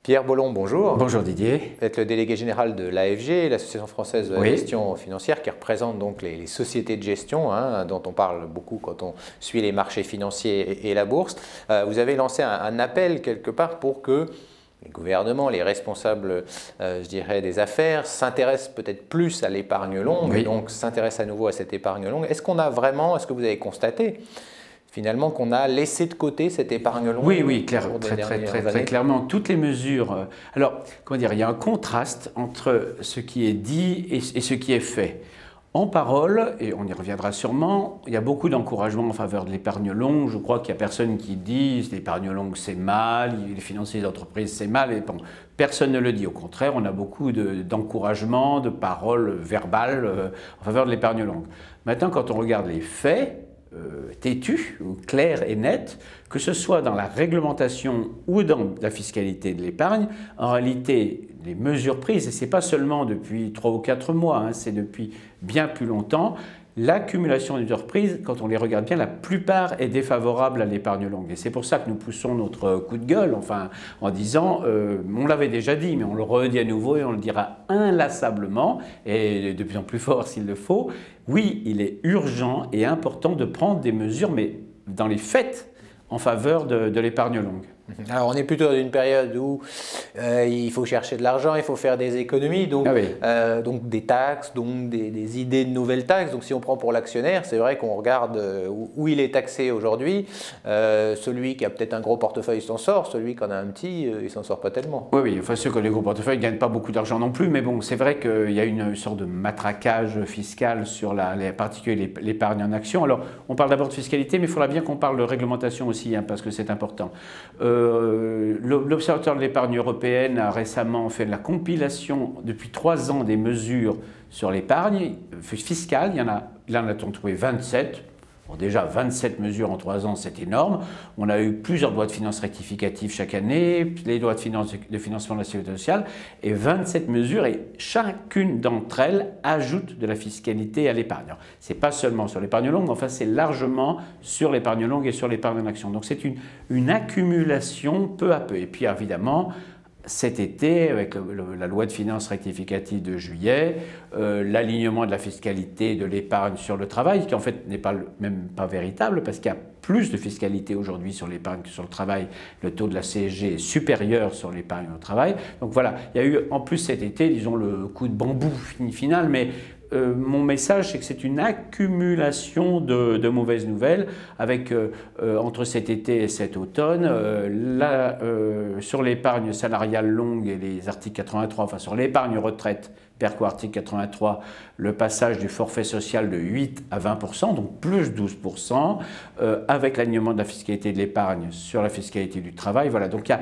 Pierre Bollon, bonjour. Bonjour Didier. Vous êtes le délégué général de l'AFG, l'Association française de la Oui. gestion financière, qui représente donc les sociétés de gestion, dont on parle beaucoup quand on suit les marchés financiers et la bourse. Vous avez lancé un appel quelque part pour que les gouvernements, les responsables, je dirais, des affaires s'intéressent peut-être plus à l'épargne longue, Oui. et donc s'intéressent à nouveau à cette épargne longue. Est-ce que vous avez constaté finalement qu'on a laissé de côté cette épargne longue? Oui, très clairement. Toutes les mesures. Alors, comment dire, il y a un contraste entre ce qui est dit et ce qui est fait. En parole, et on y reviendra sûrement, il y a beaucoup d'encouragement en faveur de l'épargne longue. Je crois qu'il n'y a personne qui dit l'épargne longue c'est mal, les financiers d'entreprise c'est mal. Et bon, personne ne le dit. Au contraire, on a beaucoup d'encouragement, de paroles verbales en faveur de l'épargne longue. Maintenant, quand on regarde les faits, têtus, ou clairs et nets, que ce soit dans la réglementation ou dans la fiscalité de l'épargne, en réalité, les mesures prises, et ce n'est pas seulement depuis 3 ou 4 mois, c'est depuis bien plus longtemps, l'accumulation des mesures prises, quand on les regarde bien, la plupart est défavorable à l'épargne longue. Et c'est pour ça que nous poussons notre coup de gueule, enfin, en disant, on l'avait déjà dit, mais on le redit à nouveau et on le dira inlassablement, et de plus en plus fort s'il le faut, oui, il est urgent et important de prendre des mesures, mais dans les faits, en faveur de l'épargne longue. Alors on est plutôt dans une période où il faut chercher de l'argent, il faut faire des économies, donc, donc des taxes, donc des idées de nouvelles taxes. Donc si on prend pour l'actionnaire, c'est vrai qu'on regarde où il est taxé aujourd'hui. Celui qui a peut-être un gros portefeuille s'en sort, celui qui en a un petit, il s'en sort pas tellement. Oui, enfin ceux qui ont des gros portefeuilles ne gagnent pas beaucoup d'argent non plus, mais bon, c'est vrai qu'il y a une sorte de matraquage fiscal sur en particulier l'épargne en action. Alors on parle d'abord de fiscalité, mais il faudra bien qu'on parle de réglementation aussi, parce que c'est important. L'Observatoire de l'épargne européenne a récemment fait la compilation depuis 3 ans des mesures sur l'épargne fiscale. Il en a trouvé 27. Bon, déjà, 27 mesures en 3 ans, c'est énorme. On a eu plusieurs lois de finances rectificatives chaque année, les lois de financement de la sécurité sociale, et 27 mesures, et chacune d'entre elles ajoute de la fiscalité à l'épargne. Ce n'est pas seulement sur l'épargne longue, enfin c'est largement sur l'épargne longue et sur l'épargne en action. Donc c'est une accumulation peu à peu. Et puis évidemment, cet été, avec la loi de finances rectificative de juillet, l'alignement de la fiscalité de l'épargne sur le travail, qui en fait n'est même pas véritable, parce qu'il y a plus de fiscalité aujourd'hui sur l'épargne que sur le travail. Le taux de la CSG est supérieur sur l'épargne au travail. Donc voilà, il y a eu en plus cet été, disons, le coup de bambou final, mais mon message, c'est que c'est une accumulation de mauvaises nouvelles avec, entre cet été et cet automne, sur l'épargne salariale longue et les articles 83, enfin sur l'épargne retraite, PERCO article 83, le passage du forfait social de 8 à 20%, donc plus 12%, avec l'alignement de la fiscalité de l'épargne sur la fiscalité du travail. Voilà, donc il y a...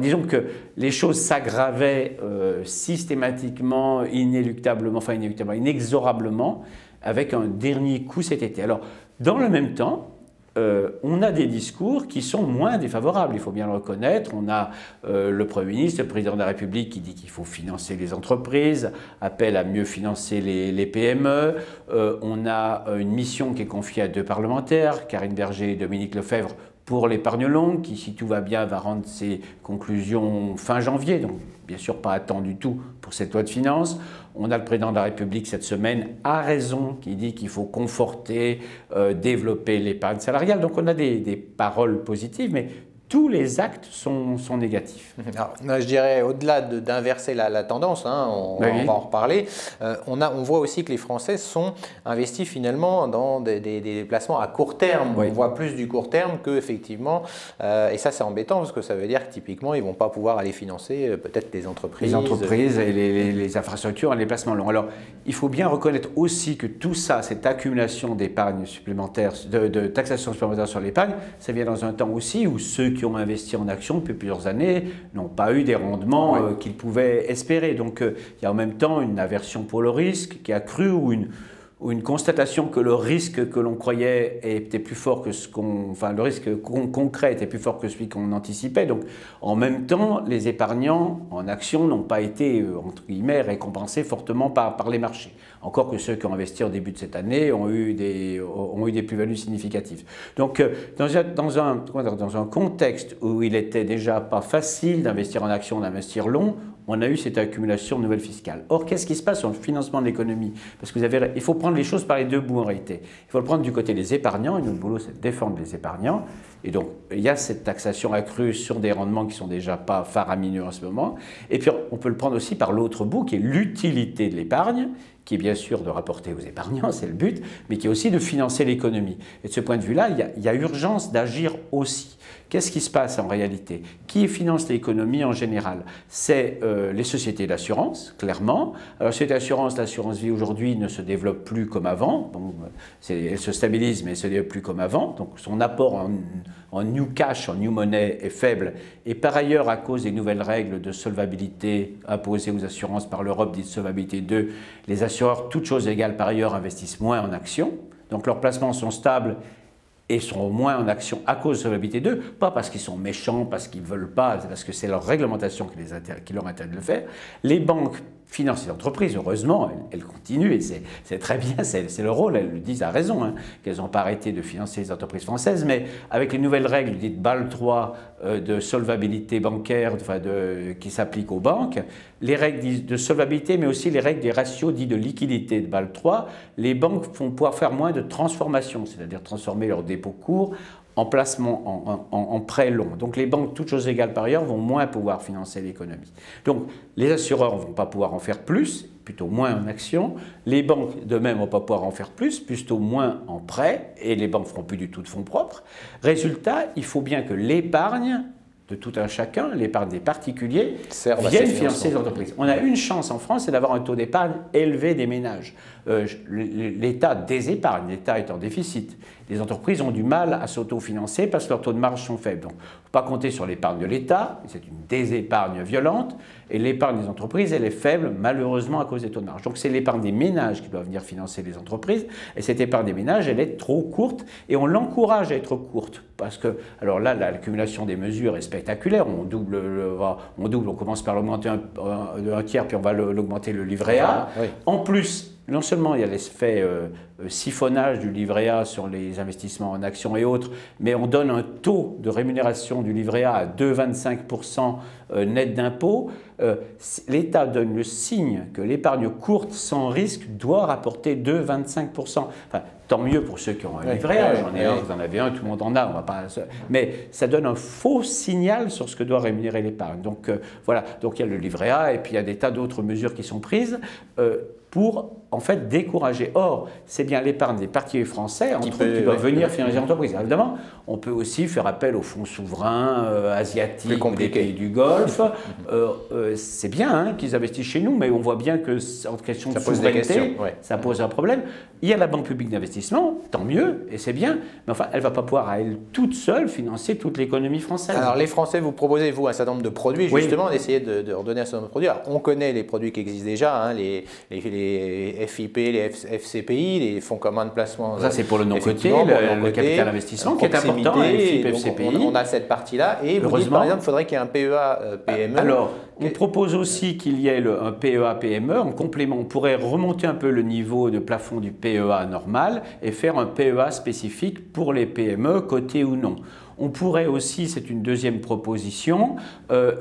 Disons que les choses s'aggravaient systématiquement, inexorablement, avec un dernier coup cet été. Alors, dans le même temps, on a des discours qui sont moins défavorables, il faut bien le reconnaître. On a le Premier ministre, le Président de la République qui dit qu'il faut financer les entreprises, appelle à mieux financer les PME. On a une mission qui est confiée à 2 parlementaires, Karine Berger et Dominique Lefebvre, pour l'épargne longue, qui, si tout va bien, va rendre ses conclusions fin janvier, donc bien sûr pas à temps du tout pour cette loi de finances. On a le président de la République cette semaine, à raison, qui dit qu'il faut conforter, développer l'épargne salariale. Donc on a des paroles positives, mais tous les actes sont négatifs. Alors, je dirais, au-delà d'inverser la tendance, on va en reparler, on voit aussi que les Français sont investis finalement dans des placements à court terme. On voit plus du court terme qu'effectivement, et ça c'est embêtant parce que ça veut dire que typiquement ils ne vont pas pouvoir aller financer peut-être des entreprises. Les entreprises et les infrastructures et les placements longs. Alors il faut bien reconnaître aussi que tout ça, cette accumulation d'épargne supplémentaire, de taxation supplémentaire sur l'épargne, ça vient dans un temps aussi où ceux qui ont investi en actions depuis plusieurs années n'ont pas eu des rendements qu'ils pouvaient espérer. Donc il y a en même temps une aversion pour le risque qui a accru ou ou une constatation que le risque que l'on croyait était plus fort que ce qu'on... Enfin, le risque concret était plus fort que celui qu'on anticipait. Donc, en même temps, les épargnants en actions n'ont pas été, entre guillemets, récompensés fortement par les marchés. Encore que ceux qui ont investi au début de cette année ont eu des plus-values significatives. Donc, dans un contexte où il était déjà pas facile d'investir en actions, d'investir long, on a eu cette accumulation de nouvelles fiscales. Or, qu'est-ce qui se passe sur le financement de l'économie? Parce que il faut prendre les choses par les deux bouts en réalité. Il faut le prendre du côté des épargnants, et notre boulot c'est de défendre les épargnants. Et donc, il y a cette taxation accrue sur des rendements qui sont déjà pas faramineux en ce moment. Et puis, on peut le prendre aussi par l'autre bout, qui est l'utilité de l'épargne, qui est bien sûr de rapporter aux épargnants, c'est le but, mais qui est aussi de financer l'économie. Et de ce point de vue-là, il y a urgence d'agir aussi. Qu'est-ce qui se passe en réalité? Qui finance l'économie en général? C'est les sociétés d'assurance, clairement. Alors, cette assurance, l'assurance vie aujourd'hui ne se développe plus comme avant. Bon, elle se stabilise, mais elle ne se développe plus comme avant. Donc, son apport en new cash, en new money est faible. Et par ailleurs, à cause des nouvelles règles de solvabilité imposées aux assurances par l'Europe, dite solvabilité 2, les assureurs, toutes choses égales par ailleurs, investissent moins en actions. Donc, leurs placements sont stables et sont moins en action à cause de solvabilité 2, pas parce qu'ils sont méchants, parce qu'ils ne veulent pas, c'est parce que c'est leur réglementation qui leur interdit de le faire. Les banques financent les entreprises, heureusement, elles continuent, et c'est très bien, c'est le rôle, elles le disent à raison, hein, qu'elles n'ont pas arrêté de financer les entreprises françaises, mais avec les nouvelles règles dites BAL 3 de solvabilité bancaire qui s'appliquent aux banques, les règles de solvabilité, mais aussi les règles des ratios dits de liquidité de BAL 3, les banques vont pouvoir faire moins de transformation, c'est-à-dire transformer leurs dépôts courts en placement, en prêt long. Donc les banques, toutes choses égales par ailleurs, vont moins pouvoir financer l'économie. Donc les assureurs ne vont pas pouvoir en faire plus, plutôt moins en actions. Les banques de même ne vont pas pouvoir en faire plus, plutôt moins en prêt, et les banques ne feront plus du tout de fonds propres. Résultat, il faut bien que l'épargne de tout un chacun, l'épargne des particuliers, viennent financer les entreprises. On a une chance en France, c'est d'avoir un taux d'épargne élevé des ménages. L'État désépargne, l'État est en déficit. Les entreprises ont du mal à s'autofinancer parce que leurs taux de marge sont faibles. Donc, il ne faut pas compter sur l'épargne de l'État, c'est une désépargne violente, et l'épargne des entreprises, elle est faible, malheureusement, à cause des taux de marge. Donc, c'est l'épargne des ménages qui doit venir financer les entreprises, et cette épargne des ménages, elle est trop courte, et on l'encourage à être courte, parce que, alors là, l'accumulation des mesures est spectaculaire, on commence par l'augmenter un tiers, puis on va l'augmenter le livret A. Oui. En plus, non seulement il y a l'effet siphonnage du livret A sur les investissements en actions et autres, mais on donne un taux de rémunération du livret A à 2,25% net d'impôts. L'État donne le signe que l'épargne courte sans risque doit rapporter 2,25%. Enfin, tant mieux pour ceux qui ont un livret A, j'en ai un, vous en avez un, tout le monde en a, on va pas... Mais ça donne un faux signal sur ce que doit rémunérer l'épargne. Donc voilà, donc il y a le livret A et puis il y a des tas d'autres mesures qui sont prises pour en fait décourager. Or, c'est bien l'épargne des particuliers français qui doivent venir financer les entreprises. Évidemment, on peut aussi faire appel aux fonds souverains asiatiques ou des pays du Golfe. C'est bien hein, qu'ils investissent chez nous, mais on voit bien que en question de souveraineté, ça pose un problème. Il y a la Banque publique d'investissement, tant mieux, et c'est bien, mais enfin, elle ne va pas pouvoir à elle toute seule financer toute l'économie française. Alors les Français, vous proposez, vous, un certain nombre de produits, justement, d'essayer de redonner un certain nombre de produits. Alors, on connaît les produits qui existent déjà, hein, les FIP, les FCPI, les fonds communs de placement. Ça, c'est pour le non-coté, le capital investissement, qui est important, FIP, FCPI. On a cette partie-là, et vous dites, par exemple, il faudrait qu'il y ait un PEA PME. Alors, on propose aussi qu'il y ait un PEA PME. En complément, on pourrait remonter un peu le niveau de plafond du PEA normal et faire un PEA spécifique pour les PME, cotées ou non. On pourrait aussi, c'est une deuxième proposition,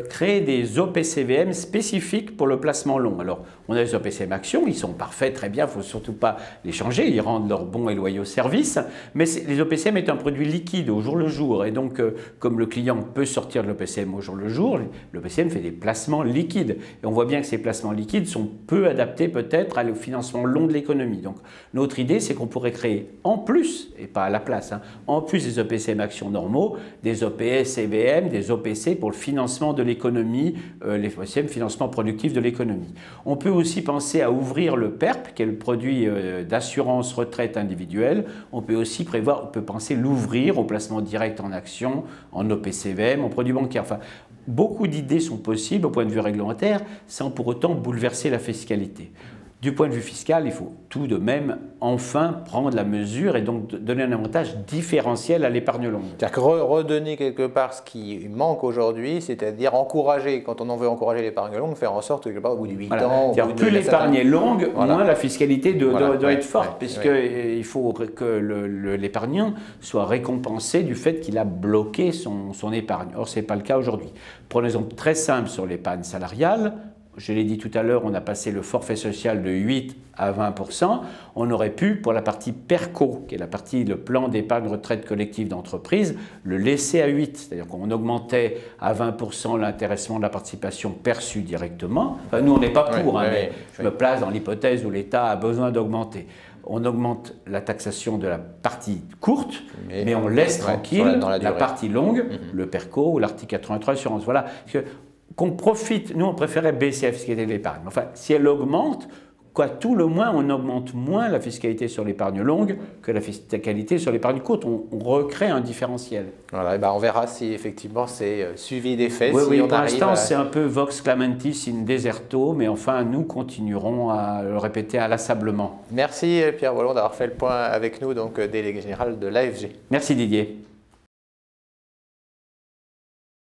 créer des OPCVM spécifiques pour le placement long. Alors, on a les OPCVM actions, ils sont parfaits, très bien, il ne faut surtout pas les changer, ils rendent leurs bons et loyaux services, mais les OPCVM est un produit liquide au jour le jour, et donc, comme le client peut sortir de l'OPCVM au jour le jour, l'OPCVM fait des placements liquides, et on voit bien que ces placements liquides sont peu adaptés peut-être au financement long de l'économie. Donc, notre idée, c'est qu'on pourrait créer en plus, et pas à la place, hein, en plus des OPCVM actions normaux, des OPS-CVM, des OPC pour le financement de l'économie, les OPCVM, financement productif de l'économie. On peut aussi penser à ouvrir le PERP, qui est le produit d'assurance retraite individuelle. On peut aussi prévoir, on peut penser l'ouvrir au placement direct en actions, en OPCVM, en produits bancaires. Enfin, beaucoup d'idées sont possibles au point de vue réglementaire, sans pour autant bouleverser la fiscalité. Du point de vue fiscal, il faut tout de même enfin prendre la mesure et donc donner un avantage différentiel à l'épargne longue. C'est-à-dire que redonner quelque part ce qui manque aujourd'hui, c'est-à-dire encourager, quand on en veut encourager l'épargne longue, faire en sorte que, je sais pas, au bout de 8 ans… Plus l'épargne est longue, moins la fiscalité doit être forte, puisqu'il faut que l'épargnant soit récompensé du fait qu'il a bloqué son épargne. Or, ce n'est pas le cas aujourd'hui. Prenons un exemple très simple sur l'épargne salariale. Je l'ai dit tout à l'heure, on a passé le forfait social de 8 à 20%. On aurait pu, pour la partie PERCO, qui est la partie, le plan d'épargne retraite collective d'entreprise, le laisser à 8. C'est-à-dire qu'on augmentait à 20% l'intéressement de la participation perçue directement. Enfin, nous, on n'est pas pour, mais je me place dans l'hypothèse où l'État a besoin d'augmenter. On augmente la taxation de la partie courte, mais on laisse tranquille la partie longue, le PERCO ou l'article 83 assurance. Voilà. Qu'on profite, nous on préférait baisser la fiscalité de l'épargne. Enfin, si elle augmente, tout le moins on augmente moins la fiscalité sur l'épargne longue que la fiscalité sur l'épargne courte. On recrée un différentiel. Voilà, et on verra si effectivement c'est suivi d'effet. Oui, pour l'instant c'est un peu vox clamentis in deserto, mais enfin nous continuerons à le répéter inlassablement. Merci Pierre Vollon d'avoir fait le point avec nous, donc délégué général de l'AFG. Merci Didier.